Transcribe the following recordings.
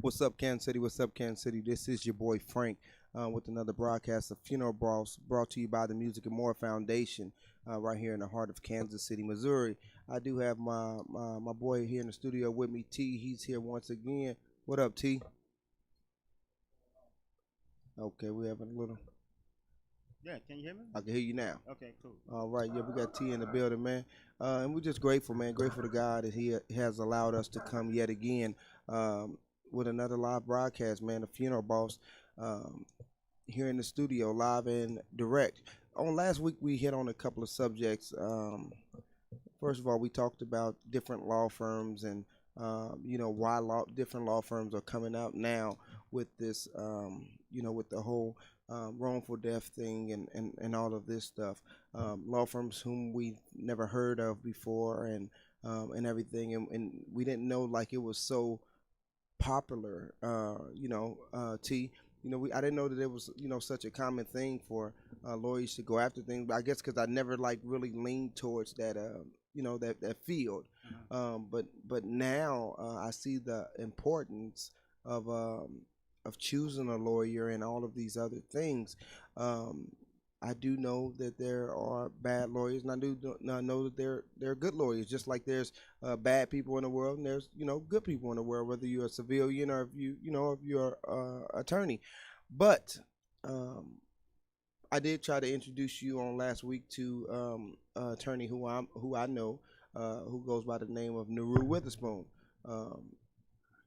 What's up, Kansas City? What's up, Kansas City? This is your boy Frank with another broadcast of Funeral Brawls brought to you by the Music and More Foundation right here in the heart of Kansas City, Missouri. I do have my boy here in the studio with me, T. He's here once again. What up, T? Okay, we having a little. Yeah, can you hear me? I can hear you now. Okay, cool. All right, yeah, we got T in the building, man. And we're just grateful, man. Grateful to God that He has allowed us to come yet again with another live broadcast, man. The Funeral Boss here in the studio, live and direct. On last week, we hit on a couple of subjects. First of all, we talked about different law firms and why different law firms are coming out now with this, with the whole wrongful death thing and all of this stuff. Law firms whom we never heard of before and everything, and we didn't know like it was so popular. T. I didn't know that it was such a common thing for lawyers to go after things. But I guess because I never like really leaned towards that that field. But now I see the importance of choosing a lawyer and all of these other things. I do know that there are bad lawyers, and I do know that there are good lawyers. Just like there's bad people in the world, and there's good people in the world. Whether you're a civilian or if you're attorney, but I did try to introduce you on last week to attorney who I know, who goes by the name of Naru Witherspoon.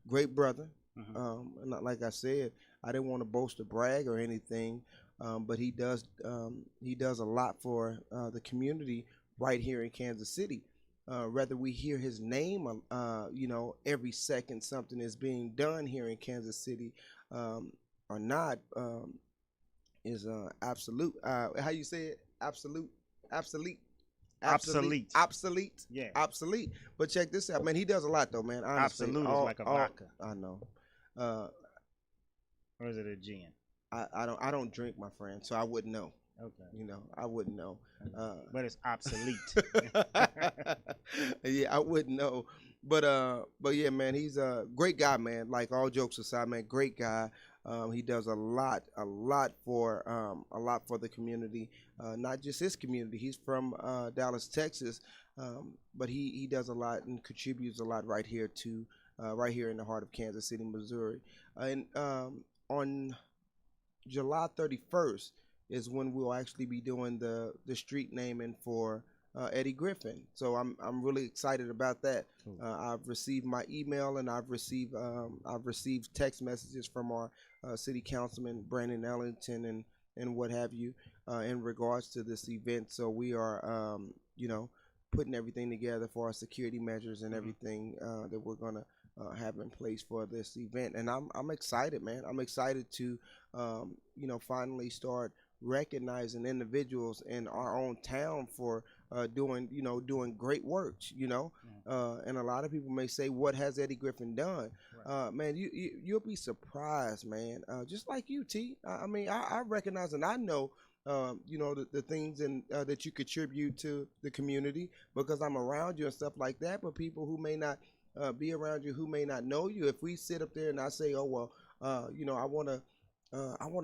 Great brother. And like I said, I didn't want to boast or brag or anything, but he does a lot for the community right here in Kansas City. Whether we hear his name, every second something is being done here in Kansas City or not, is absolute. How you say it? Absolute. Obsolete. Yeah. Obsolete. But check this out, man. He does a lot, though, man. Honestly, Absolute is like a vodka. I know. Or is it a gin? I don't drink, my friend, so I wouldn't know. Okay. I wouldn't know. But it's obsolete. Yeah, I wouldn't know. But yeah, man, he's a great guy, man. Like all jokes aside, man, great guy. He does a lot for the community, not just his community. He's from Dallas, Texas, but he does a lot and contributes a lot right here in the heart of Kansas City, Missouri. And on July 31st is when we'll actually be doing the street naming for Eddie Griffin. So I'm really excited about that. I've received my email and I've received text messages from our city councilman Brandon Ellington and what have you in regards to this event. So we are putting everything together for our security measures and everything that we're gonna have in place for this event. And I'm excited, man. I'm excited to finally start recognizing individuals in our own town for doing great work, and a lot of people may say, what has Eddie Griffin done? Right. Man, you'll be surprised, man. Just like you, T. I recognize and I know the things that you contribute to the community because I'm around you and stuff like that. But people who may not be around you, who may not know you, if we sit up there and I say, oh well, I want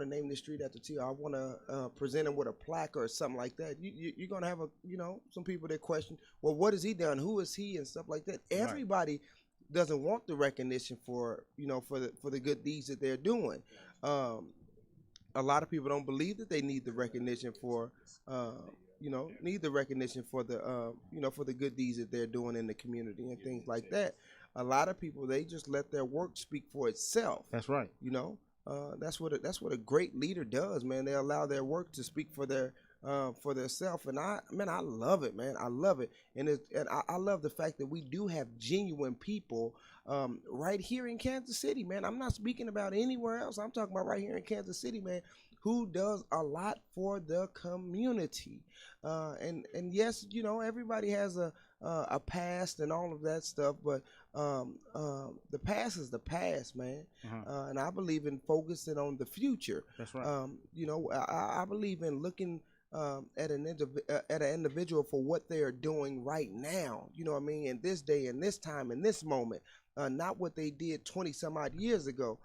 to name this street after T. I want to present him with a plaque or something like that. You're gonna have some people that question, well, what has he done? Who is he and stuff like that. Right. Everybody doesn't want the recognition for the good deeds that they're doing. A lot of people don't believe that they need the recognition for for the good deeds that they're doing in the community and things like that. A lot of people, they just let their work speak for itself. That's right. That's what a great leader does, man. They allow their work to speak for their self, and I love it, man. I love it, and I love the fact that we do have genuine people right here in Kansas City, man. I'm not speaking about anywhere else. I'm talking about right here in Kansas City, man, who does a lot for the community. And yes, everybody has a past and all of that stuff, but the past is the past, man. And I believe in focusing on the future. That's right. I believe in looking at an individual for what they are doing right now. You know what I mean? In this day, in this time, in this moment, not what they did 20 some odd years ago.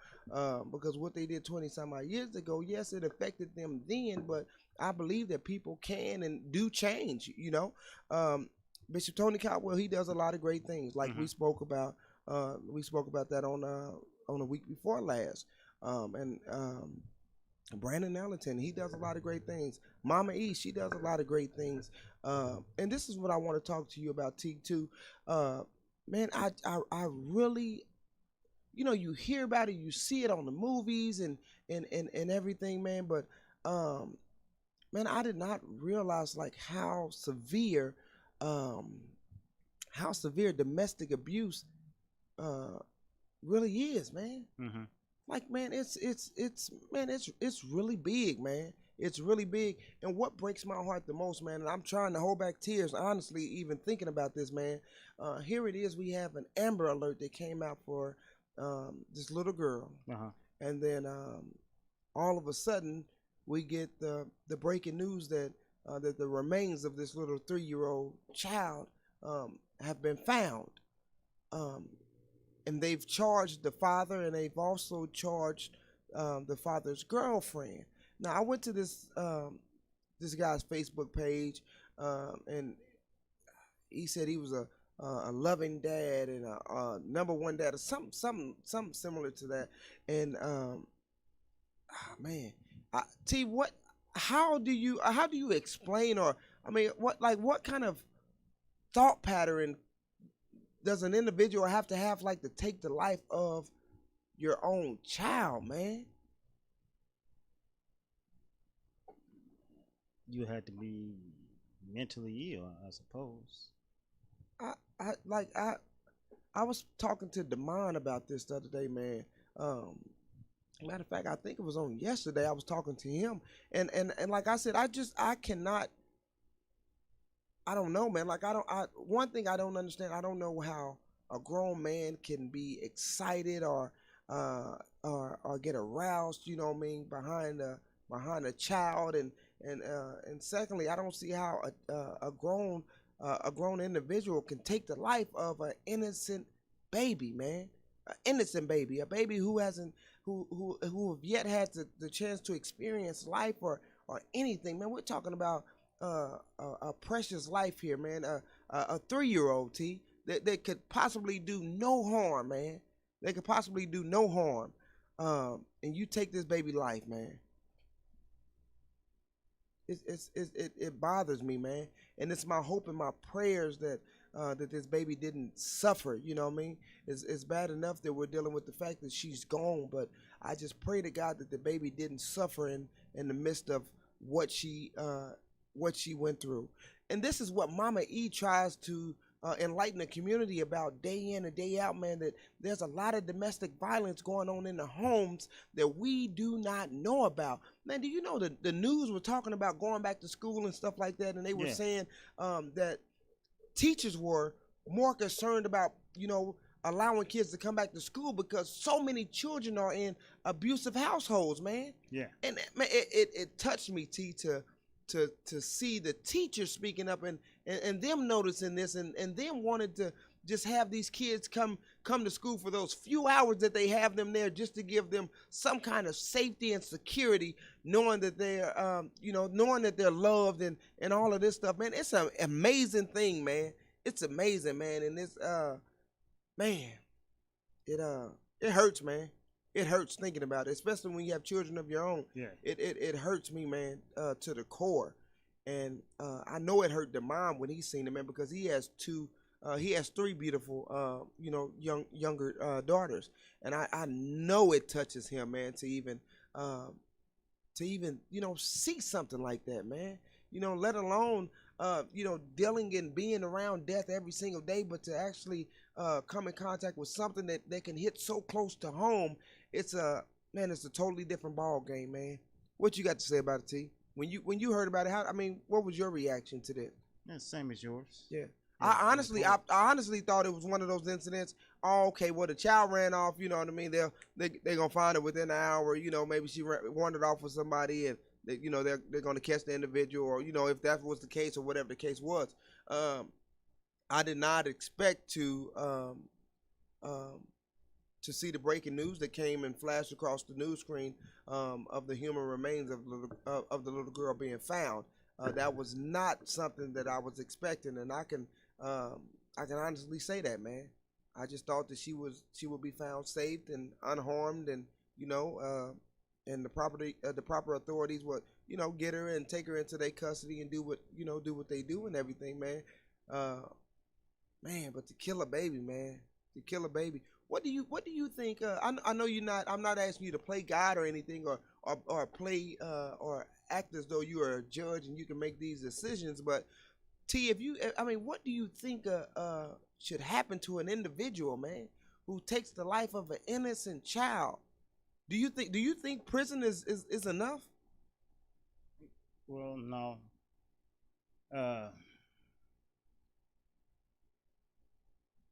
Because what they did 20 some odd years ago, yes, it affected them then, but I believe that people can and do change. Bishop Tony Caldwell, he does a lot of great things, like Mm-hmm. we spoke about. We spoke about that on the week before last, and Brandon Ellington, he does a lot of great things. Mama E, she does a lot of great things. And this is what I want to talk to you about, T too. Man, I really, you hear about it, you see it on the movies and everything, man. But um, man, I did not realize like um, how severe domestic abuse uh really is, man. Mm-hmm. Like, man, it's really big, man. It's really big. And what breaks my heart the most, man, and I'm trying to hold back tears, honestly, even thinking about this, man. Here it is, we have an Amber Alert that came out for this little girl. Uh-huh. And then all of a sudden we get the breaking news that the remains of this little 3-year-old child have been found. Um, and they've charged the father, and they've also charged the father's girlfriend. Now, I went to this guy's Facebook page, and he said he was a loving dad and a number one dad, or something similar to that. And man, T, what? How do you explain, or I mean, what kind of thought pattern does an individual have to have, like, to take the life of your own child, man? You had to be mentally ill, I suppose. I I like I was talking to Damon about this the other day, man. Matter of fact, I think it was on yesterday. I was talking to him, and like I said, I cannot. I don't know, man. Like, one thing I don't understand. I don't know how a grown man can be excited or get aroused. You know what I mean, behind a child, and secondly, I don't see how a grown individual can take the life of an innocent baby, man. An innocent baby, a baby who hasn't who have yet had the chance to experience life or anything, man. We're talking about a precious life here, man. A 3-year-old, T, that could possibly do no harm, man. They could possibly do no harm. And you take this baby life, man. It bothers me, man. And it's my hope and my prayers that this baby didn't suffer. You know what I mean? It's bad enough that we're dealing with the fact that she's gone, but I just pray to God that the baby didn't suffer in the midst of what she went through. And this is what Mama E tries to enlighten the community about day in and day out, man. That there's a lot of domestic violence going on in the homes that we do not know about. Man, do you know the news were talking about going back to school and stuff like that, and they were Yeah. saying that teachers were more concerned about, allowing kids to come back to school because so many children are in abusive households, man. Yeah. And man, it touched me, T, to see the teachers speaking up and them noticing this, and them wanted to just have these kids come to school for those few hours that they have them there, just to give them some kind of safety and security, knowing that they're loved and all of this stuff, man. It's an amazing thing, man. It's amazing, man. And it's man, it hurts, man. It hurts thinking about it, especially when you have children of your own. Yeah. It hurts me, man, to the core. And I know it hurt the mom when he seen it, man, because he has three beautiful, younger daughters, and I know it touches him, man, to even see something like that, man. Let alone dealing and being around death every single day, but to actually come in contact with something that can hit so close to home. It's a totally different ball game, man. What you got to say about it, T? When you heard about it, what was your reaction to that? That's the same as yours. Yeah. Yeah, I honestly thought it was one of those incidents. Oh, okay, well, the child ran off. You know what I mean? They're gonna find her within an hour. Maybe she wandered off with somebody, and that they're going to catch the individual, or if that was the case or whatever the case was. Um, I did not expect um, to see the breaking news that came and flashed across the news screen of the human remains of the little girl being found. That was not something that I was expecting, and I can honestly say that, man. I just thought that she would be found safe and unharmed, and and the proper authorities would get her and take her into their custody and do what they do and everything, man. Uh, Man, but to kill a baby, man, to kill a baby. What do you think? I know you're not. I'm not asking you to play God or anything, or play or act as though you are a judge and you can make these decisions. But T, if you, I mean, what do you think should happen to an individual, man, who takes the life of an innocent child? Do you think prison is enough? Well, no. Uh,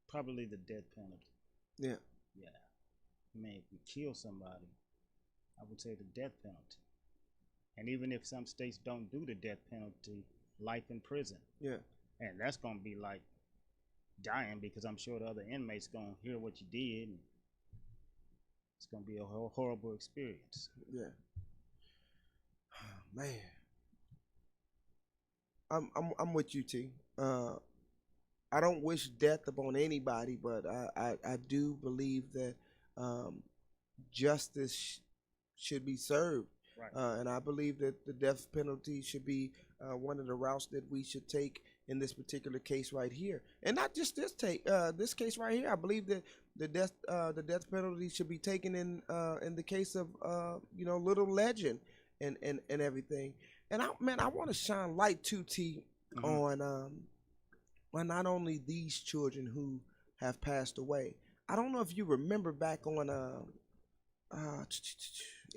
Probably the death penalty. Yeah, Yeah. I mean, if you kill somebody, I would say the death penalty. And even if some states don't do the death penalty, life in prison. yeah, And that's gonna be like dying, because I'm sure the other inmates gonna hear what you did, and it's gonna be a horrible experience. yeah. Man, I'm with you, T. I don't wish death upon anybody, but I do believe that um, justice should be served. Right. And I believe that the death penalty should be one of the routes that we should take in this particular case right here, and not just this case right here. I believe that the death penalty should be taken in the case of Little Legend and everything. And I want to shine light too, T, on not only these children who have passed away. I don't know if you remember back on uh,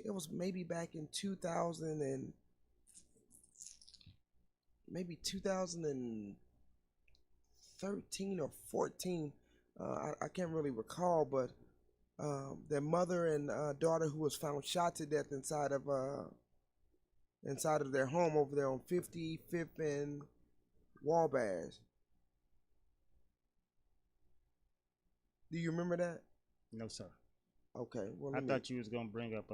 it was maybe back in 2000 and maybe 2013 or 14. I can't really recall, but their mother and daughter who was found shot to death inside of their home over there on 55th and Wabash. Do you remember that? No, sir. Okay. Well, I thought you was gonna bring up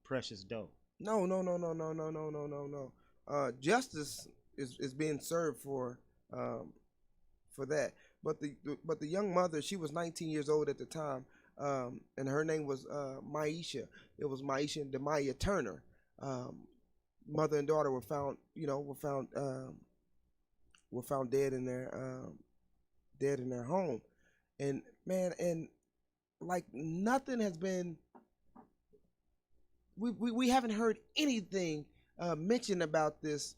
Precious Doe. No, no, no, no, no, no, no, no, no, no. Justice is being served um, for that. But the young mother, she was 19 years old at the time, and her name was Maisha. It was Maisha and Demaya Turner. Um, Mother and daughter were found dead in their home, and man, and like nothing has been. We haven't heard anything mentioned about this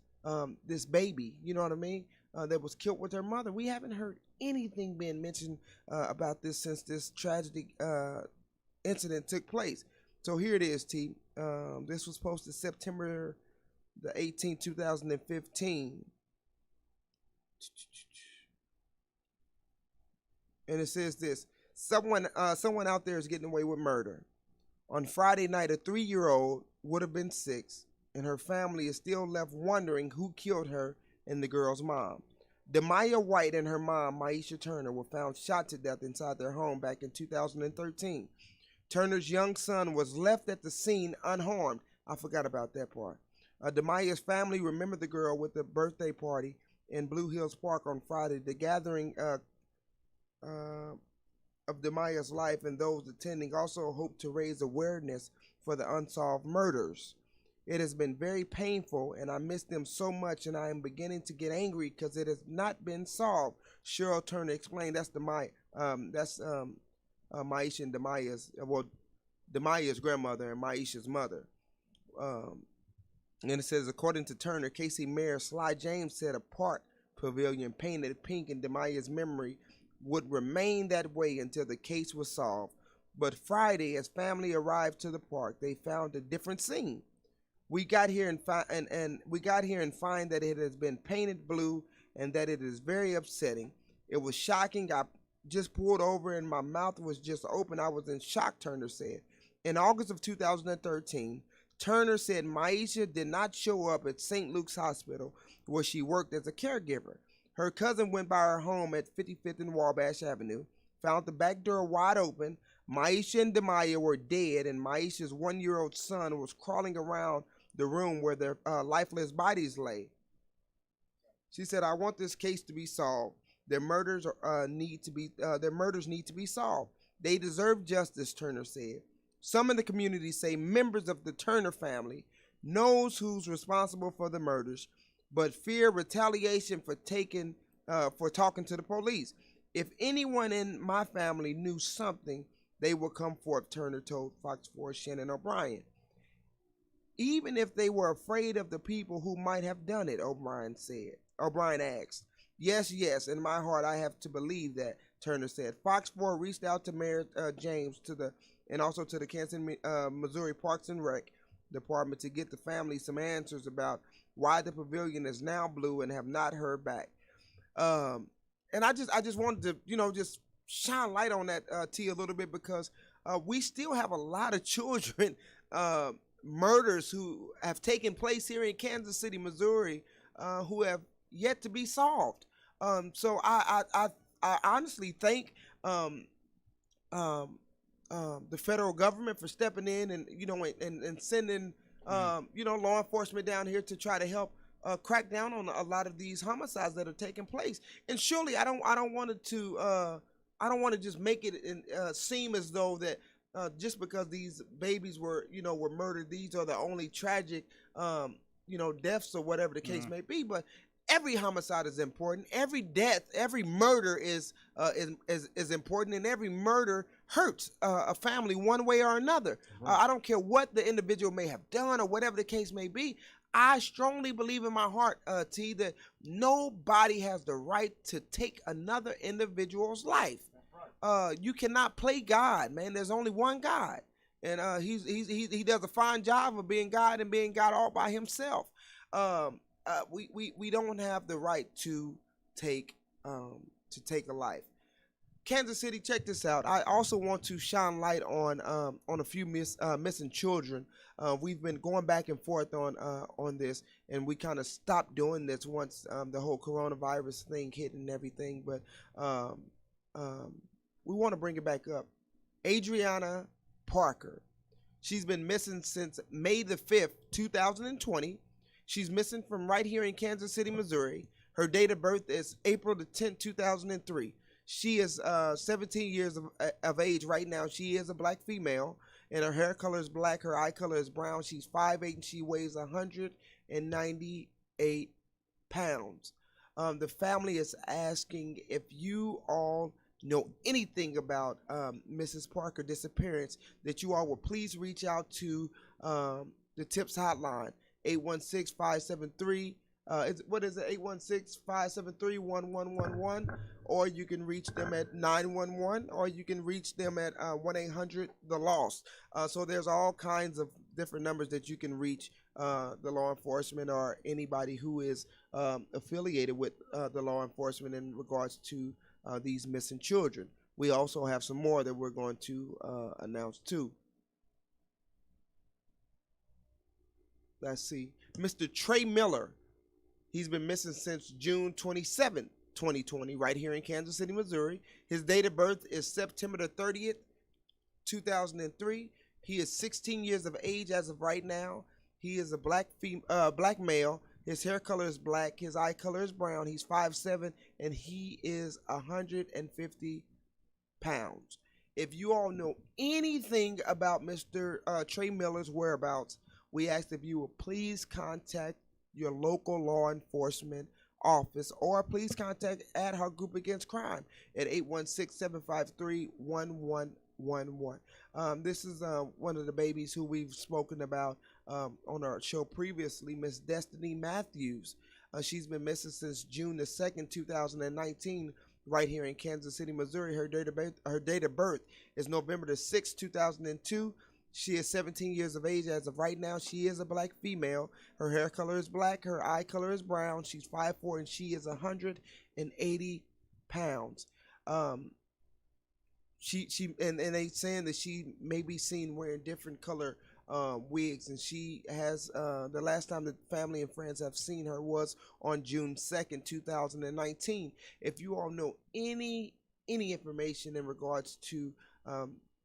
baby. You know what I mean? That was killed with her mother. We haven't heard anything being mentioned about this since this tragic incident took place. So here it is, T. This was posted September the 18th, 2015. And it says this: someone out there is getting away with murder. On Friday night, a 3-year-old would have been 6, and her family is still left wondering who killed her and the girl's mom. Demaya White and her mom, Maisha Turner, were found shot to death inside their home back in 2013. Turner's young son was left at the scene unharmed. I forgot about that part. Demaya's family remembered the girl with a birthday party in Blue Hills Park on Friday. The gathering uh, of Demaya's life and those attending also hope to raise awareness for the unsolved murders. It has been very painful, and I miss them so much, and I am beginning to get angry because it has not been solved. Cheryl Turner explained. That's Maisha and Demaya's grandmother and Maisha's mother. Um, and it says, according to Turner, Casey Mayor Sly James said a park pavilion painted pink in Demaya's memory would remain that way until the case was solved. But Friday, as family arrived to the park, they found a different scene. We got here and find that it has been painted blue and that it is very upsetting. It was shocking. I just pulled over and my mouth was just open. I was in shock, Turner said. In August of 2013, Turner said Maisha did not show up at St. Luke's Hospital where she worked as a caregiver. Her cousin went by her home at 55th and Wabash Avenue, found the back door wide open. Maisha and Demaya were dead, and Maisha's 1-year-old son was crawling around the room where their lifeless bodies lay. She said, "I want this case to be solved. Their murders need to be solved. They deserve justice," Turner said. Some in the community say members of the Turner family knows who's responsible for the murders, but fear retaliation for talking to the police. "If anyone in my family knew something, they would come forth," Turner told Fox 4's Shannon O'Brien. "Even if they were afraid of the people who might have done it," O'Brien said. O'Brien asked. Yes, in my heart I have to believe that," Turner said. Fox 4 reached out to Mayor James and also to the Kansas, Missouri Parks and Rec Department to get the family some answers about why the pavilion is now blue and have not heard back. And I just wanted to, just shine light on that, T, a little bit, because we still have a lot of children murders who have taken place here in Kansas City, Missouri, who have yet to be solved. So I honestly thank the federal government for stepping in and sending law enforcement down here to try to help crack down on a lot of these homicides that are taking place. And surely I don't want to just make it seem as though that just because these babies were murdered, these are the only tragic deaths or whatever the case may be. But every homicide is important. Every death, every murder is important, and every murder hurts a family one way or another. I don't care what the individual may have done or whatever the case may be. I strongly believe in my heart, T, that nobody has the right to take another individual's life. You cannot play God, man. There's only one God, and he does a fine job of being God and being God all by himself. We don't have the right to take a life. Kansas City, check this out. I also want to shine light on a few missing children. We've been going back and forth on this, and we kind of stopped doing this once the whole coronavirus thing hit and everything. But we want to bring it back up. Adriana Parker. She's been missing since May the 5th, 2020. She's missing from right here in Kansas City, Missouri. Her date of birth is April the 10th, 2003. She is 17 years of age right now. She is a black female, and her hair color is black. Her eye color is brown. She's 5'8", and she weighs 198 pounds. The family is asking if you all know anything about Mrs. Parker disappearance, that you all will please reach out to the TIPS hotline, 816-573 what is it, 816-573-1111, or you can reach them at 911, or you can reach them at 1-800-THE-LOST. So there's all kinds of different numbers that you can reach the law enforcement or anybody who is affiliated with the law enforcement in regards to these missing children. We also have some more that we're going to announce too. Let's see. Mr. Trey Miller. He's been missing since June 27, 2020, right here in Kansas City, Missouri. His date of birth is September the 30th, 2003. He is 16 years of age as of right now. He is a black male. His hair color is black. His eye color is brown. He's 5'7", and he is 150 pounds. If you all know anything about Mr. Trey Miller's whereabouts, we ask if you will please contact your local law enforcement office, or please contact Ad Hoc Group Against Crime at 816-753-1111. This is one of the babies who we've spoken about on our show previously, Miss Destiny Matthews. She's been missing since June the 2nd, 2019, right here in Kansas City, Missouri. Her date of birth is November the 6th, 2002. She is 17 years of age as of right now. She is a black female. Her hair color is black. Her eye color is brown. She's 5'4", and she is 180 pounds. She and they saying that she may be seen wearing different color wigs, and she has the last time that family and friends have seen her was on June 2nd, 2019. If you all know any information in regards to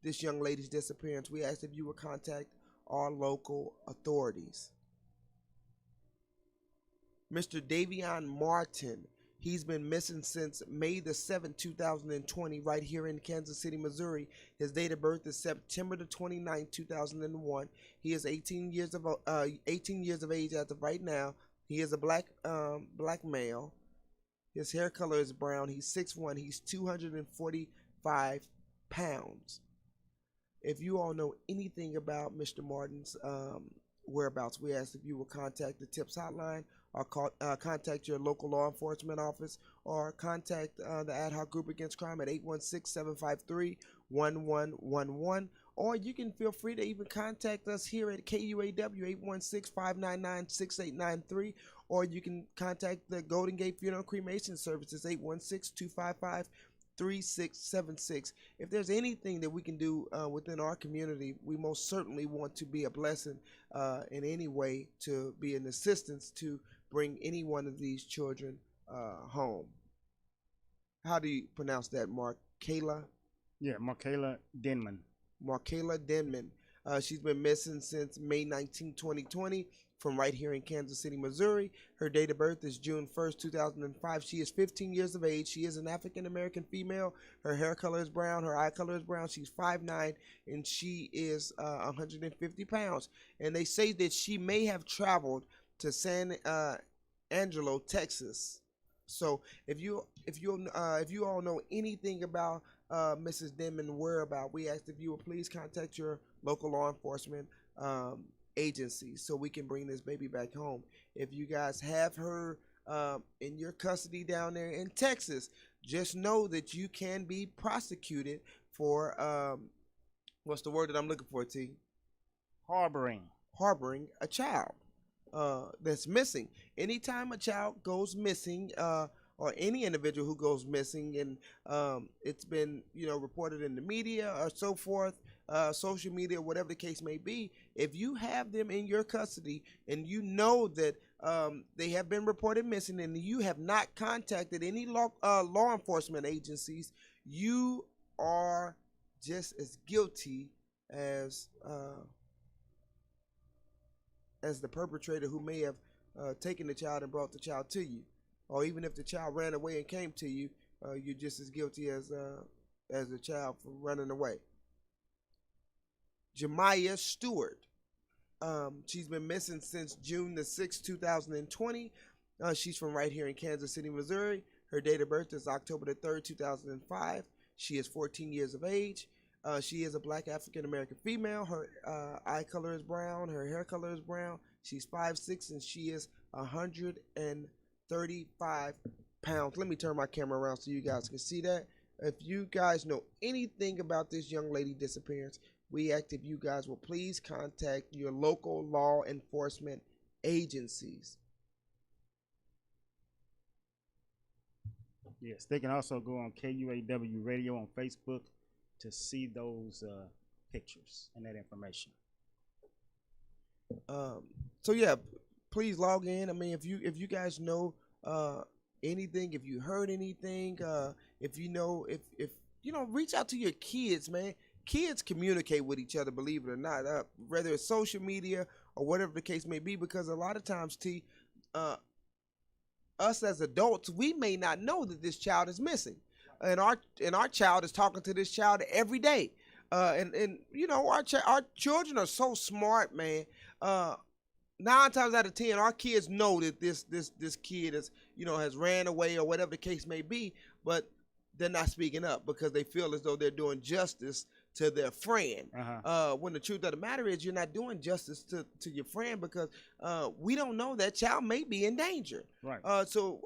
this young lady's disappearance, we ask if you would contact our local authorities. Mr. Davion Martin. He's been missing since May the 7th, 2020, right here in Kansas City, Missouri. His date of birth is September the 29th, 2001. He is 18 years of age as of right now. He is a black male. His hair color is brown. He's 6'1". He's 245 pounds. If you all know anything about Mr. Martin's whereabouts, we ask if you will contact the TIPS hotline, or contact your local law enforcement office, or contact the Ad Hoc Group Against Crime at 816-753-1111. Or you can feel free to even contact us here at KUAW 816-599-6893. Or you can contact the Golden Gate Funeral Cremation Services 816-255-3676. If there's anything that we can do within our community, we most certainly want to be a blessing in any way, to be an assistance to bring any one of these children home. How do you pronounce that, Mark? Kayla? Yeah, Markayla Denman. Markayla Denman. She's been missing since May 19, 2020, from right here in Kansas City, Missouri. Her date of birth is June 1st, 2005. She is 15 years of age. She is an African-American female. Her hair color is brown. Her eye color is brown. She's 5'9", and she is 150 pounds. And they say that she may have traveled to San Angelo, Texas. So if you all know anything about Mrs. Denman whereabout, we ask if you will please contact your local law enforcement agency so we can bring this baby back home. If you guys have her in your custody down there in Texas, just know that you can be prosecuted for what's the word that I'm looking for, T? Harboring a child that's missing. Anytime a child goes missing, or any individual who goes missing, and it's been reported in the media or so forth, social media, whatever the case may be, if you have them in your custody and you know that they have been reported missing and you have not contacted any law enforcement agencies, you are just as guilty as the perpetrator who may have taken the child and brought the child to you. Or even if the child ran away and came to you, you're just as guilty as the child for running away. Jemiah Stewart. She's been missing since June the 6th, 2020. She's from right here in Kansas City, Missouri. Her date of birth is October the 3rd, 2005. She is 14 years of age. She is a black African-American female. Her eye color is brown. Her hair color is brown. She's 5'6", and she is 135 pounds. Let me turn my camera around so you guys can see that. If you guys know anything about this young lady disappearance, we ask if you guys will please contact your local law enforcement agencies. Yes, they can also go on KUAW Radio on Facebook to see those pictures and that information. So yeah, please log in. I mean, if you guys know anything, if you heard anything, if reach out to your kids, man. Kids communicate with each other, believe it or not, whether it's social media or whatever the case may be, because a lot of times, us as adults, we may not know that this child is missing, and our child is talking to this child every day, and our children are so smart, man. 9 times out of 10, our kids know that this kid is has ran away or whatever the case may be, but they're not speaking up because they feel as though they're doing justice to their friend. When the truth of the matter is, you're not doing justice to your friend, because we don't know, that child may be in danger. Right. So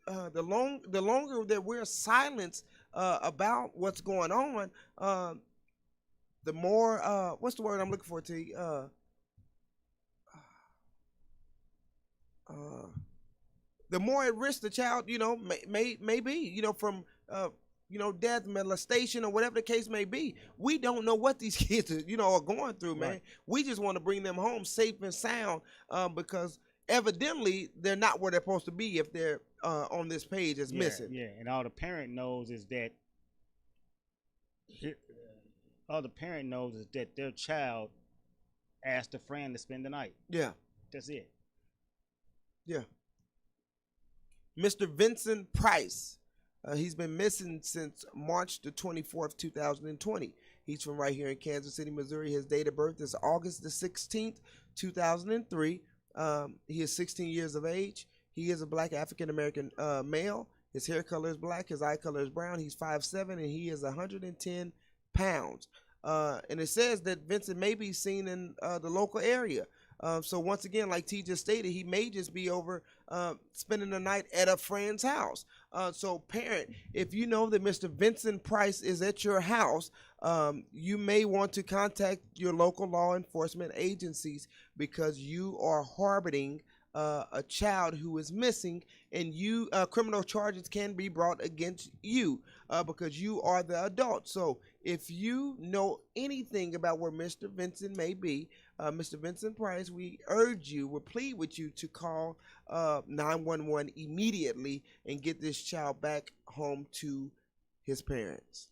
the longer that we're silent about what's going on, the more what's the word I'm looking for, T? The more at risk the child, may be, from death, molestation, or whatever the case may be. We don't know what these kids are going through, man. Right. We just want to bring them home safe and sound, because evidently they're not where they're supposed to be if they're on this page as missing. Yeah, and all the parent knows is that their child asked a friend to spend the night. Yeah, That's it. yeah. Mr. Vincent Price. He's been missing since March the 24th, 2020. He's from right here in Kansas City, Missouri. His date of birth is August the 16th, 2003. He is 16 years of age. He is a black African-American male. His hair color is black. His eye color is brown. He's 5'7", and he is 110 pounds. And it says that Vincent may be seen in the local area. So once again, like T just stated, he may just be over spending the night at a friend's house. So parent, if you know that Mr. Vincent Price is at your house, you may want to contact your local law enforcement agencies, because you are harboring a child who is missing, and criminal charges can be brought against you because you are the adult. So if you know anything about where Mr. Vincent may be, Mr. Vincent Price, we plead with you to call 911 immediately and get this child back home to his parents.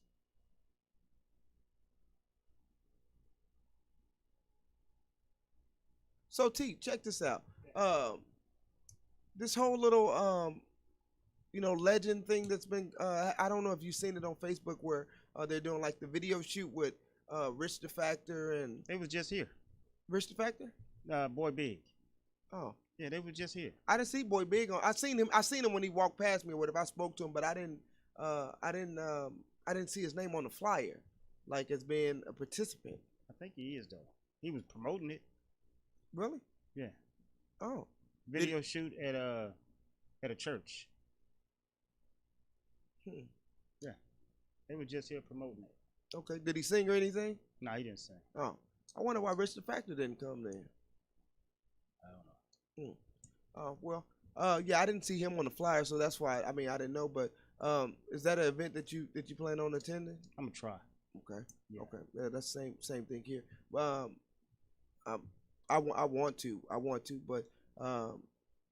So T, check this out. This whole little legend thing that's been I don't know if you've seen it on Facebook, where they're doing like the video shoot with Rich the Factor and They was just here. Rich the Factor. Boy Big. Oh, Yeah, they was just here. I didn't see Boy Big on. I seen him when he walked past me or whatever. I spoke to him, but I didn't see his name on the flyer, like as being a participant. I think he is though. He was promoting it. Really? Yeah. Oh. Video shoot at a church. Yeah. They were just here promoting it. Okay. Did he sing or anything? No, he didn't sing. Oh. I wonder why Rich the Factor didn't come then. I don't know. Well, yeah, I didn't see him on the flyer, so that's why. I mean, I didn't know. But is that an event that you plan on attending? I'm gonna try. Okay. Yeah. Okay. Yeah, that's same thing here. I want to, but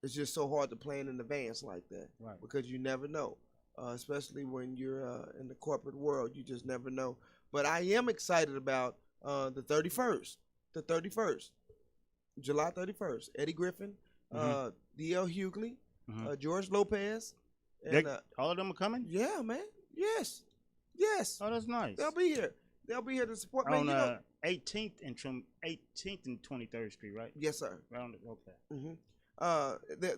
it's just so hard to plan in advance like that, Right. because you never know, especially when you're in the corporate world. You just never know. But I am excited about the 31st, July 31st. Eddie Griffin, D.L. Hughley, George Lopez, and all of them are coming. yeah, man. Yes. Oh, that's nice. They'll be here. They'll be here to support. On Man, 18th and 23rd Street, right? yes, sir. Okay.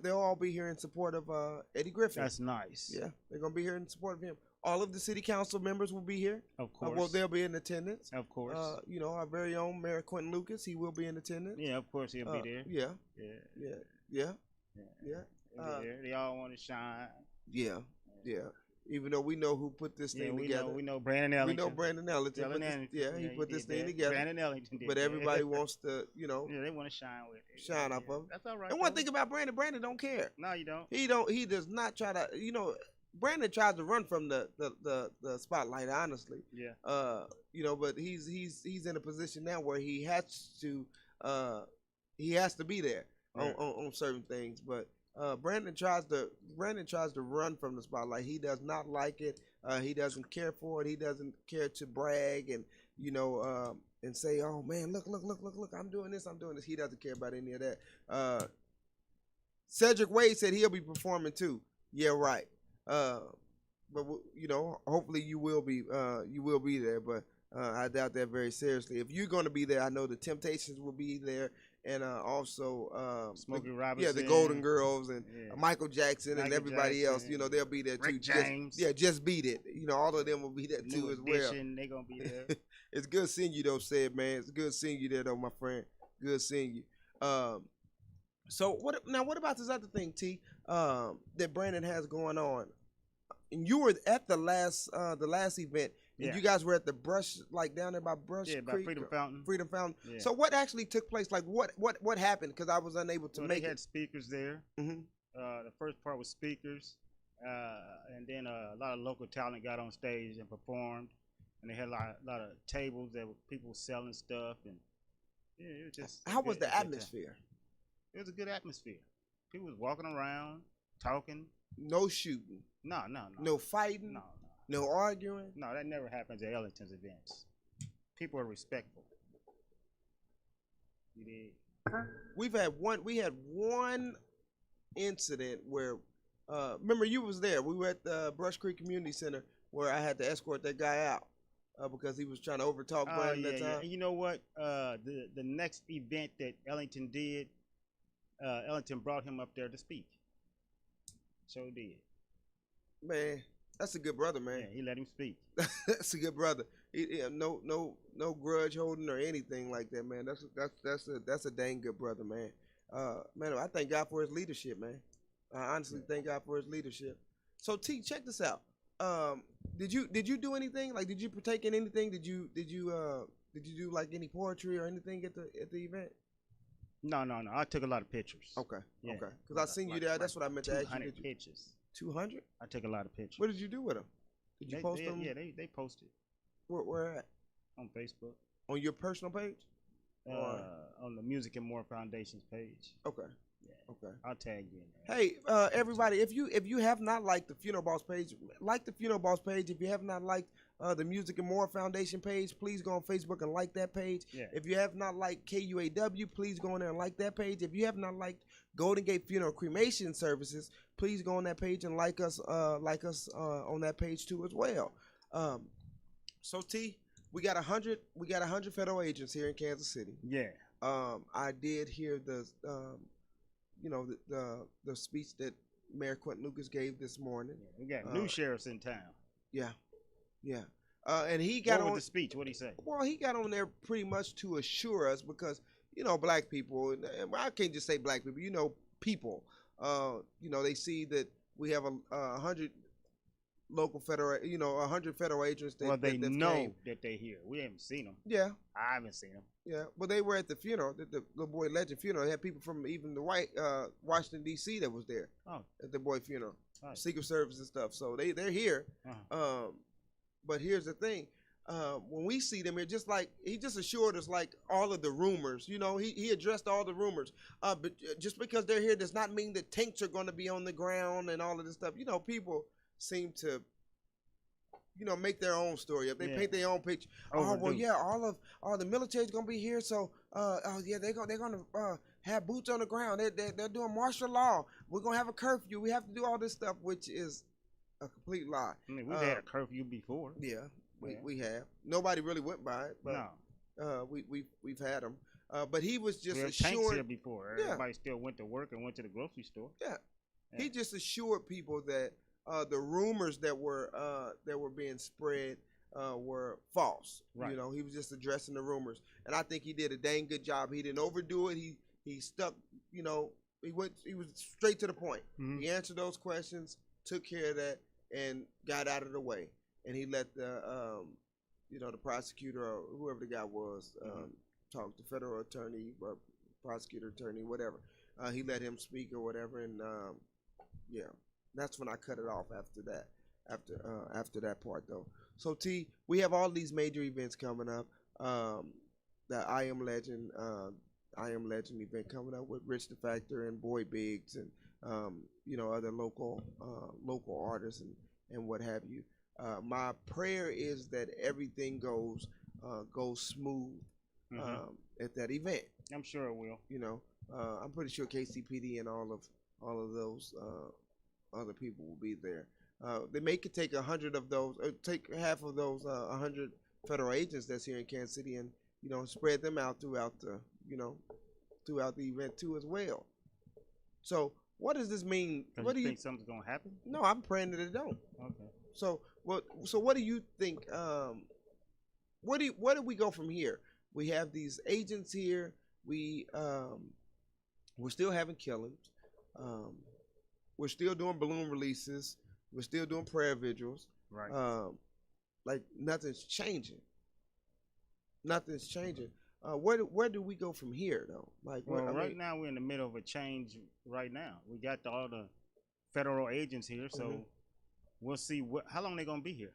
They'll all be here in support of Eddie Griffin. That's nice. Yeah, they're gonna be here in support of him. All of the city council members will be here. Of course. Well, they'll be in attendance. Of course. Our very own Mayor Quentin Lucas, he will be in attendance. Yeah, of course he'll be there. Yeah, Yeah. yeah. He'll be there. They all want to shine. Yeah. Even though we know who put this thing together. We know Brandon Ellington. We know Brandon Ellington. He put this thing together. Brandon Ellington did. But everybody wants to, Yeah, they want to shine with it. shine off of it. That's all right. And one thing about Brandon don't care. No, you don't. He does not try to, Brandon tries to run from the spotlight, honestly. Yeah. But he's in a position now where he has to be there on certain things. But Brandon tries to run from the spotlight. He does not like it. He doesn't care for it. He doesn't care to brag and and say, "Oh man, look, I'm doing this. He doesn't care about any of that. Cedric Wade said he'll be performing too. Yeah, right. But hopefully you will be there. But I doubt that very seriously. If you're going to be there, I know the Temptations will be there, and also Smokey Robinson, the Golden Girls, and Michael Jackson, and everybody else. They'll be there Rick too. James. Just beat it. All of them will be there too as well. They gonna be there. It's good seeing you though, Sid, man. It's good seeing you there though, my friend. Good seeing you. So what about this other thing, T? That Brandon has going on? And you were at the last event, and you guys were at the Brush, like down there by Brush Creek, by Freedom Fountain. Freedom Fountain. Yeah. So what actually took place? Like what happened? Because I was unable to make They it. had speakers there. Mm-hmm. The first part was speakers. and then a lot of local talent got on stage and performed, and they had a lot of tables that were people selling stuff, and yeah, it was just How was a the good time. atmosphere? It was a good atmosphere. People was walking around, talking. No shooting, No, no, no, no fighting, no, no arguing. no. That never happens at Ellington's events. People are respectful. You did. We had one incident where remember you was there. We were at the Brush Creek Community Center where I had to escort that guy out because he was trying to overtalk Oh Brandon yeah, that yeah. time. And you know what? The next event that Ellington did, Ellington brought him up there to speak. So did. Man, that's a good brother, man. Yeah, he let him speak. That's a good brother. No grudge holding or anything like that, man. That's a dang good brother, man. Man, I thank God for his leadership, man. I honestly thank God for his leadership. So T, check this out. Did you do anything? Like, did you partake in anything? Did you do like any poetry or anything at the event? No, no, no. I took a lot of pictures. Okay, Yeah, okay. Because I seen you there. That's what I meant to ask you. 200 pictures. 200? I took a lot of pictures. What did you do with them? Did you post them? Yeah, they posted Where at? on Facebook. On your personal page? On the Music and More Foundation's page. Okay. Yeah. Okay. I'll tag you in there. Hey, everybody, if you have not liked the Funeral Boss page, like the Funeral Boss page. If you have not liked the Music and More Foundation page, please go on Facebook and like that page. Yeah. If you have not liked KUAW, please go on there and like that page. If you have not liked Golden Gate Funeral Cremation Services, please go on that page and like us on that page too as well. So T, we got 100 federal agents here in Kansas City. Yeah. I did hear the the speech that Mayor Quentin Lucas gave this morning. Yeah, we got new sheriffs in town. Yeah, yeah. And he got what on was the speech. What did he say? Well, he got on there pretty much to assure us because black people. And I can't just say black people. People. They see that we have 100 local federal. 100 federal agents. They know came. that they here. We haven't seen them. Yeah. I haven't seen them. Yeah, but they were at the funeral, the little boy legend funeral. They had people from even the Washington D.C. that was there at the boy funeral, Secret Service and stuff. So they're here. But here's the thing: when we see them here, just like he just assured us, like all of the rumors. He addressed all the rumors. But just because they're here does not mean that tanks are going to be on the ground and all of this stuff. People seem to make their own story up. They paint their own picture. Oh well, yeah, all the military's gonna be here, so they're gonna have boots on the ground. They're doing martial law. We're gonna have a curfew. We have to do all this stuff, which is a complete lie. I mean, we've had a curfew before. Yeah, we have. Nobody really went by it, but no. We've had them. But he was just tanks assured. here before. Everybody still went to work and went to the grocery store. Yeah, he just assured people that the rumors that were being spread were false. Right. He was just addressing the rumors, and I think he did a dang good job. He didn't overdo it. He stuck. He was straight to the point. Mm-hmm. He answered those questions, took care of that, and got out of the way. And he let the the prosecutor or whoever the guy was talk, the federal attorney or prosecutor attorney, whatever. He let him speak or whatever, and that's when I cut it off after that. After that part though. So T, we have all these major events coming up. The I Am Legend event coming up with Rich the Factor and Boy Biggs and other local artists and what have you. My prayer is that everything goes smooth at that event. I'm sure it will. I'm pretty sure KCPD and all of those other people will be there. They may could take 100 of those, or take half of those 100 federal agents that's here in Kansas City, and spread them out throughout the event too as well. So what does this mean? What do you think something's gonna happen? No, I'm praying that it don't. Okay. So what do you think? Where do we go from here? We have these agents here. We're still having killings. We're still doing balloon releases. We're still doing prayer vigils. Right. Like nothing's changing. Nothing's changing. Where do we go from here though? Like, right now we're in the middle of a change. Right now, we got all the federal agents here, so Mhm. we'll see how long they're gonna be here.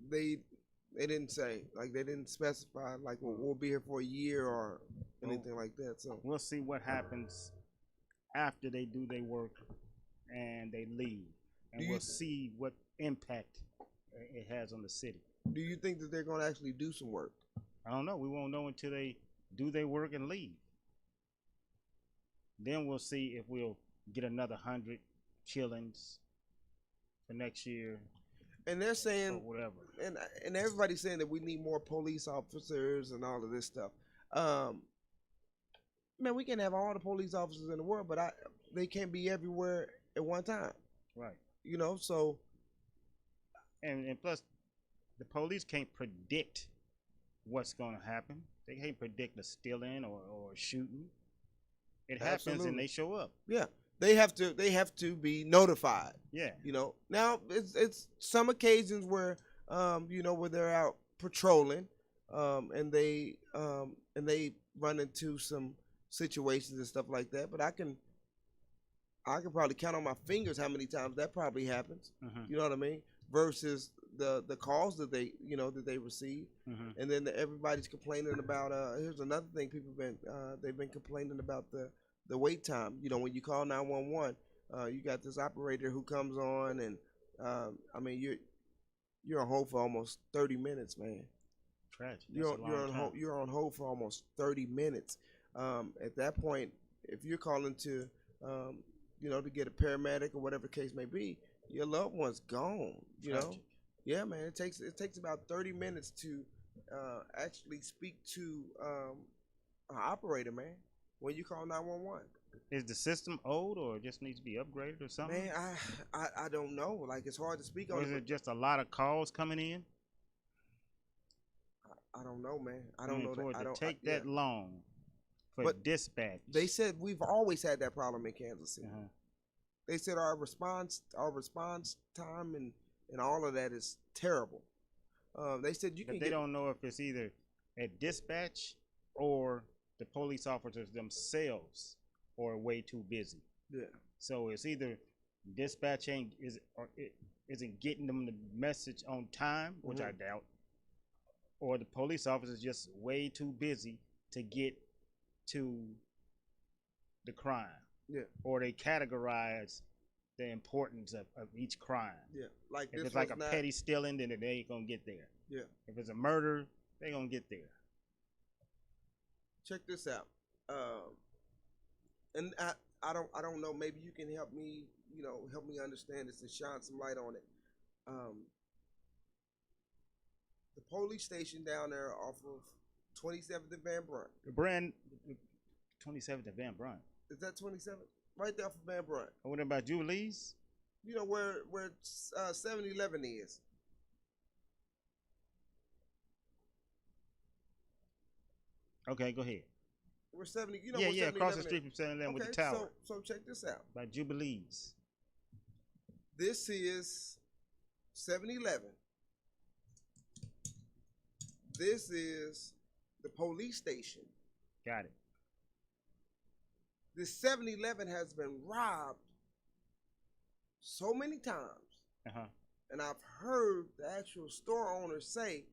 They they didn't say, like, they didn't specify like we'll be here for a year or Well, anything like that. So we'll see what happens after they do their work and they leave, do and you we'll see what impact it has on the city. do you think that they're going to actually do some work? I don't know. We won't know until they do their work and leave. Then we'll see if we'll get another 100 killings for next year And they're or saying, whatever. and everybody's saying that we need more police officers and all of this stuff. Um, man, we can have all the police officers in the world, but they can't be everywhere at one time. Right. You know, so And plus, the police can't predict what's going to happen. They can't predict a stealing or a shooting. It happens absolutely. and they show up. Yeah, they have to be notified. Yeah. You know, now it's some occasions where where they're out patrolling, and they run into some situations and stuff like that. But I can probably count on my fingers how many times that probably happens. Mm-hmm. You know what I mean? Versus the calls that they receive, Mm-hmm. and then everybody's complaining about. Here's another thing they've been complaining about the wait time. You know, when you call 911, you got this operator who comes on, and I mean you're on hold for almost 30 minutes, man. Tragic. You're on hold for almost 30 minutes. At that point, if you're calling to to get a paramedic or whatever case may be, your loved one's gone. You know, yeah, man. It takes about 30 minutes to actually speak to an operator, man. When you call 911. Is the system old or just needs to be upgraded or something? Man, I don't know. Like, it's hard to speak or on is it. it just a lot of calls coming in? I don't know, man. I I don't mean, know for that. it I to don't take yeah. that long for But dispatch. They said we've always had that problem in Kansas City. Uh-huh. They said our response time and all of that is terrible. They said you But can they get. don't know if it's either at dispatch or the police officers themselves are way too busy. Yeah. So it's either dispatch isn't getting them the message on time, which I doubt, or the police officers just way too busy to get to the crime. Yeah. Or they categorize the importance of each crime. Yeah. Like If this it's like was a not, petty stealing, then they ain't gonna get there. Yeah. If it's a murder, they gonna get there. Check this out. And I don't know. Maybe you can help me. Help me understand this and shine some light on it. The police station down there off of 27th and Van Brunt. The brand 27th of Van Brunt. Is that 27th? Right there off of Van Brunt. And what about Jubilees? You know where 7-Eleven is. Okay, go ahead. Where 70, yeah, where yeah, across the 7-Eleven street from 7-Eleven is. with the tower. So check this out. By Jubilees. This is 7-Eleven. This is the police station. Got it. This 7-Eleven has been robbed so many times. Uh-huh. And I've heard the actual store owner say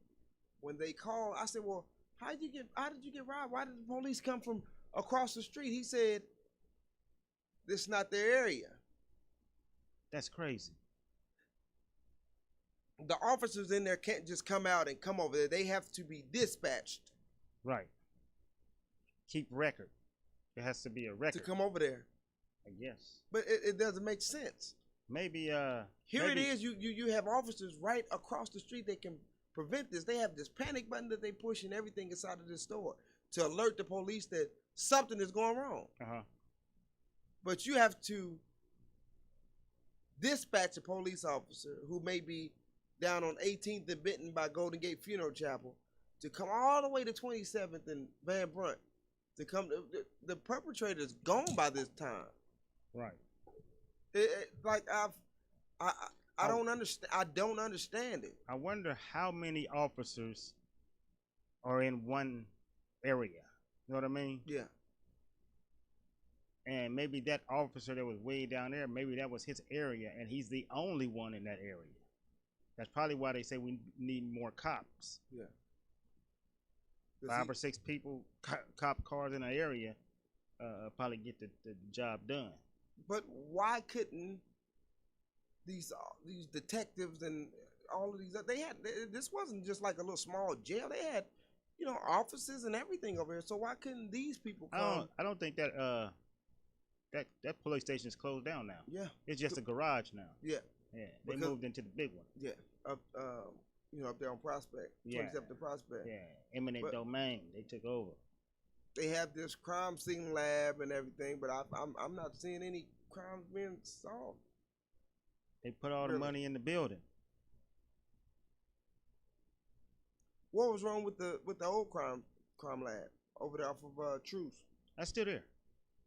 when they call, I said, well, how did you get robbed? Why did the police come from across the street? He said, this is not their area. That's crazy. The officers in there can't just come out and come over there. They have to be dispatched. Right. Keep record. It has to be a record. To come over there. I guess. But it doesn't make sense. Maybe Here it is. You have officers right across the street that can prevent this. They have this panic button that they push and everything inside of this store to alert the police that something is going wrong. Uh-huh. But you have to dispatch a police officer who may be down on 18th and Benton by Golden Gate Funeral Chapel to come all the way to 27th and Van Brunt to come. The perpetrator is gone by this time. Right. I don't understand. I don't understand it. I wonder how many officers are in one area. You know what I mean? Yeah. And maybe that officer that was way down there, maybe that was his area, and he's the only one in that area. That's probably why they say we need more cops. Yeah. 5 or 6 people, cop cars in an area, probably get the job done. But why couldn't these detectives and all of these, this wasn't just like a little small jail. They had, offices and everything over here. So why couldn't these people come? I don't think that that police station is closed down now. Yeah. It's just a garage now. Yeah. Yeah. They moved into the big one. Yeah. Up there on Prospect. Yeah. 27th Prospect. Yeah. Eminent domain. They took over. They have this crime scene lab and everything, but I'm not seeing any crimes being solved. They put all the money in the building. What was wrong with the old crime lab over there off of Truce? That's still there.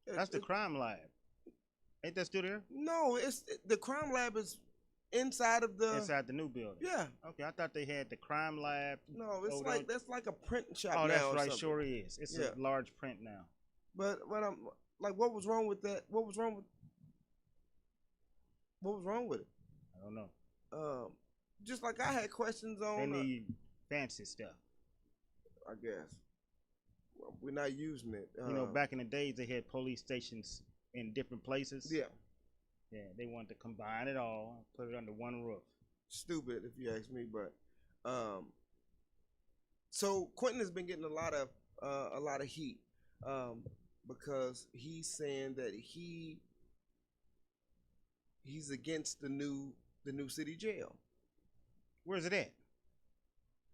That's the crime lab. Ain't that still there? No, the crime lab is inside the new building. Yeah. Okay, I thought they had the crime lab. No, that's like a print shop. Oh, now that's right. Sure is. It's a large print now. But I'm like, what was wrong with that? What was wrong with it? I don't know. Just like I had questions on. They need fancy stuff. I guess. Well, we're not using it. Back in the days, they had police stations in different places. Yeah. Yeah, they wanted to combine it all, put it under one roof. Stupid, if you ask me, but so Quentin has been getting a lot of heat because he's saying that he's against the new city jail. Where's it at?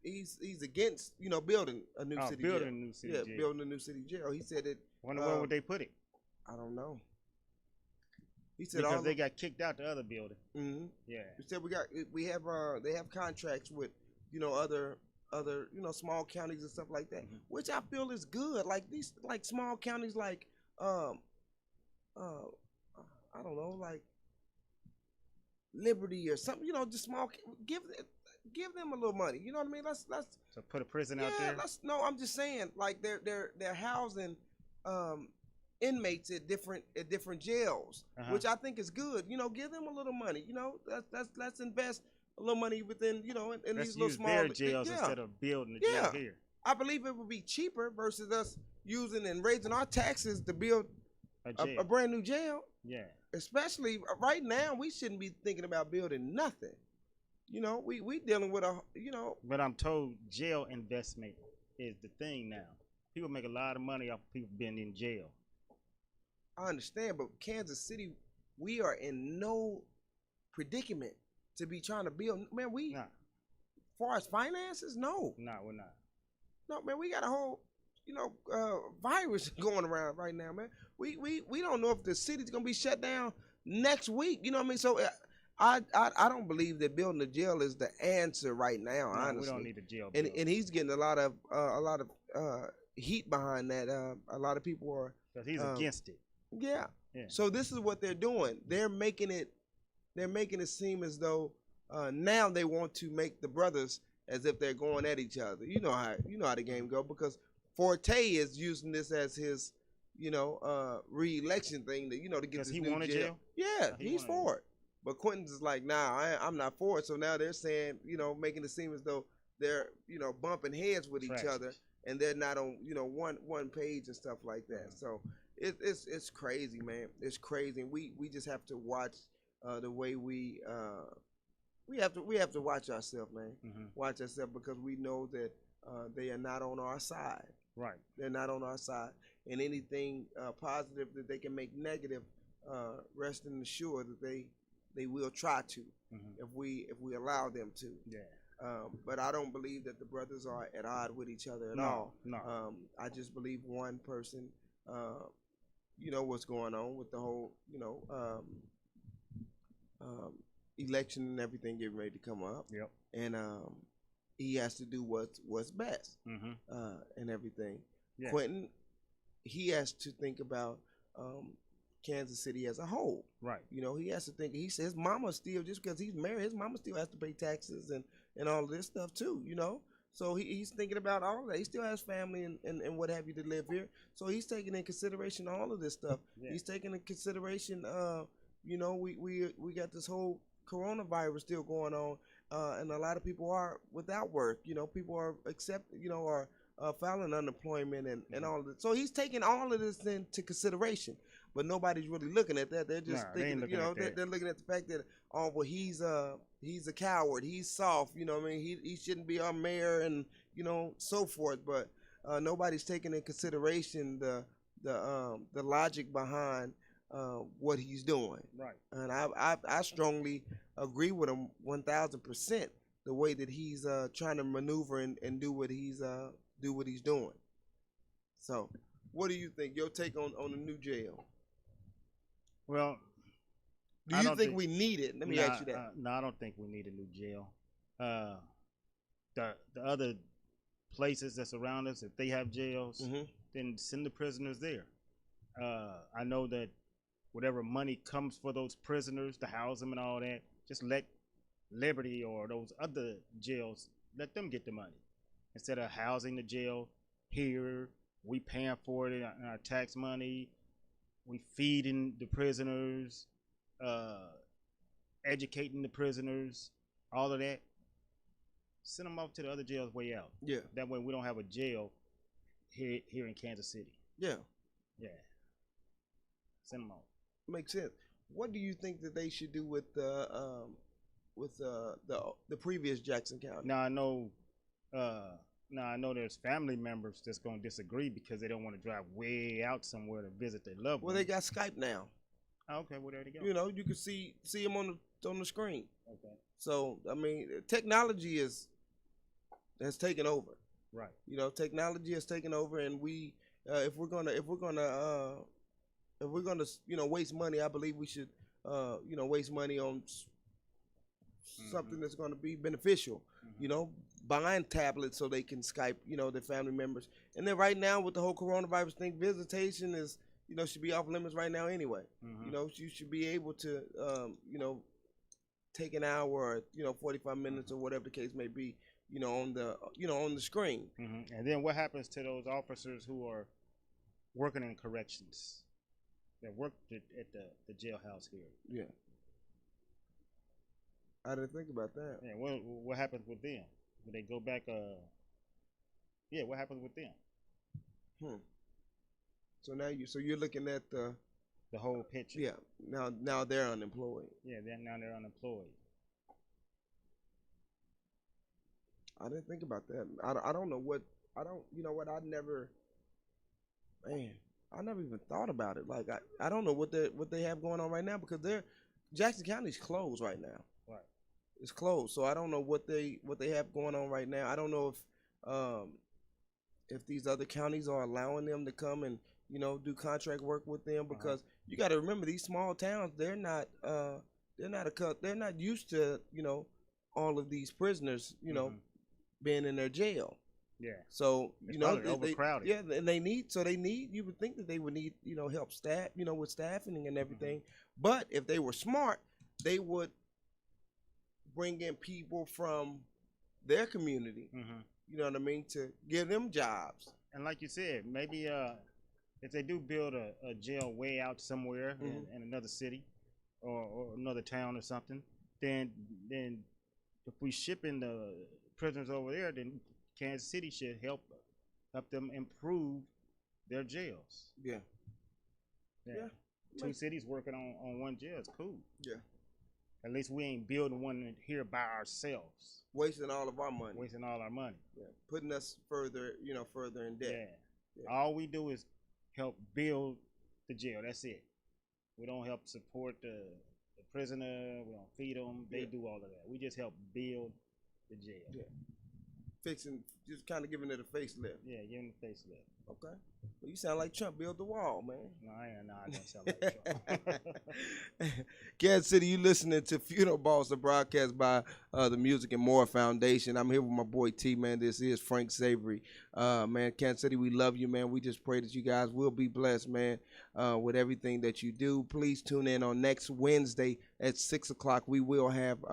He's against building a new city jail. A new city jail. Building a new city jail. He said it. Wonder where would they put it? I don't know. He said because they got kicked out the other building. Mm-hmm. Yeah. He said they have contracts with other small counties and stuff like that, which I feel is good. Like these small counties like I don't know, like Liberty or something. Just small. Give them a little money. You know what I mean? Let's so put a prison out there. No, I'm just saying, like they're housing inmates at different jails, which I think is good. Give them a little money. Let's invest a little money within in let's these little use small their jails instead of building the jail here. I believe it would be cheaper versus us using and raising our taxes to build a brand new jail. Yeah. Especially right now, we shouldn't be thinking about building nothing. We dealing with But I'm told jail investment is the thing now. People make a lot of money off of people being in jail. I understand, but Kansas City, we are in no predicament to be trying to build. Man, as far as finances, no. No, we're not. No, man, we got a whole, virus going around right now, man. We don't know if the city's gonna be shut down next week. You know what I mean? So I don't believe that building a jail is the answer right now. No, honestly, we don't need a jail. And he's getting a lot of heat behind that. A lot of people are because he's against it. Yeah. So this is what they're doing. They're making it seem as though now they want to make the brothers as if they're going at each other. You know how the game go, because Forte is using this as his re-election thing to get this he new wanted jail. Yeah, he's for it. But Quentin's is like, nah, I'm not for it. So now they're saying, making it seem as though they're bumping heads with each other, and they're not on one page and stuff like that. So it's crazy, man. It's crazy. And we just have to watch the way we have to watch ourselves, man. Watch ourselves, because we know that they are not on our side. Right. They're not on our side. And anything positive that they can make negative, rest and assured that they will try to, if we allow them to. Yeah. But I don't believe that the brothers are at odds with each other at all. No. I just believe one person, what's going on with the whole, election and everything getting ready to come up. Yep. And he has to do what's best, and everything. Yeah. Quentin, he has to think about Kansas City as a whole. Right. He has to think. He says his mama still, just because he's married, his mama still has to pay taxes and all of this stuff too. So he's thinking about all of that. He still has family and what have you to live here. So he's taking in consideration all of this stuff. Yeah. He's taking in consideration, we got this whole coronavirus still going on, and a lot of people are without work. People are filing unemployment and all of that. So he's taking all of this into consideration. But nobody's really looking at that. They're just They thinking, ain't looking at that. they're looking at the fact that, oh, well, he's a coward. He's soft. You know what I mean? He shouldn't be our mayor and, so forth. But nobody's taking in consideration the logic behind what he's doing. Right. And I strongly agree with him 1,000%. The way that he's trying to maneuver and do what he's doing. So, what do you think? Your take on the new jail? Well, Do you think we need it? Let me ask you that. No, I don't think we need a new jail. The other places that's around us, if they have jails, then send the prisoners there. I know that whatever money comes for those prisoners to house them and all that, just let Liberty or those other jails, let them get the money instead of housing the jail here. We paying for it in our tax money. We feeding the prisoners, educating the prisoners, all of that. Send them off to the other jails way out. Yeah. That way we don't have a jail here in Kansas City. Yeah. Yeah. Send them off. Makes sense. What do you think that they should do with the previous Jackson County? Now I know there's family members that's gonna disagree because they don't want to drive way out somewhere to visit their loved Well, ones. they got Skype now. Okay, well there they go. You can see them on the screen. Okay. So I mean, technology has taken over. Right. Technology has taken over, and we if we're gonna waste money, I believe we should waste money on something that's going to be beneficial. Buying tablets so they can Skype their family members. And then right now with the whole coronavirus thing, visitation is should be off limits right now anyway. You should be able to take an hour or 45 minutes or whatever the case may be on the screen. And then what happens to those officers who are working in corrections that worked at the jailhouse here? Yeah, I didn't think about that. Yeah, what happens with them? When they go back? What happens with them? So you're looking at the whole picture. Yeah. Now they're unemployed. Yeah, now they're unemployed. I didn't think about that. I don't know what I don't. You know what? I never even thought about it. Like I don't know what they have going on right now because Jackson County's closed right now. Right. It's closed, so I don't know what they have going on right now. I don't know if these other counties are allowing them to come and do contract work with them because you got to remember these small towns they're not used to all of these prisoners being in their jail. Yeah. So they overcrowded. And you would think that they would need help with staffing and everything. But if they were smart, they would bring in people from their community. You know what I mean, to give them jobs. And like you said, maybe if they do build a jail way out somewhere in another city or another town or something, then if we ship in the prisoners over there, then Kansas City should help them improve their jails. Yeah. Two cities working on one jail is cool. Yeah. At least we ain't building one here by ourselves. Wasting all of our money. Wasting all our money. Yeah. Putting us further in debt. Yeah. All we do is help build the jail. That's it. We don't help support the prisoner. We don't feed them. They do all of that. We just help build the jail. Yeah. Fixing, just kind of giving it a facelift. Yeah, giving it a facelift. Okay. Well, you sound like Trump built the wall, man. No, I don't sound like Trump. Kansas City, you listening to Funeral Boss, a broadcast by the Music and More Foundation. I'm here with my boy T, man. This is Frank Savory. Man, Kansas City, we love you, man. We just pray that you guys will be blessed, man, with everything that you do. Please tune in on next Wednesday at 6 o'clock. We will have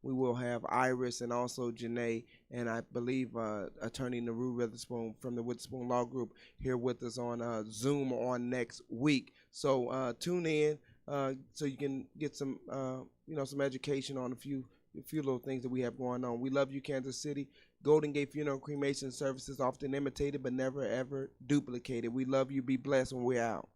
We will have Iris and also Janae, and I believe Attorney Naru Witherspoon from the Witherspoon Law Group here with us on Zoom on next week. So tune in so you can get some some education on a few little things that we have going on. We love you, Kansas City. Golden Gate Funeral and Cremation Services, often imitated but never ever duplicated. We love you. Be blessed when we're out.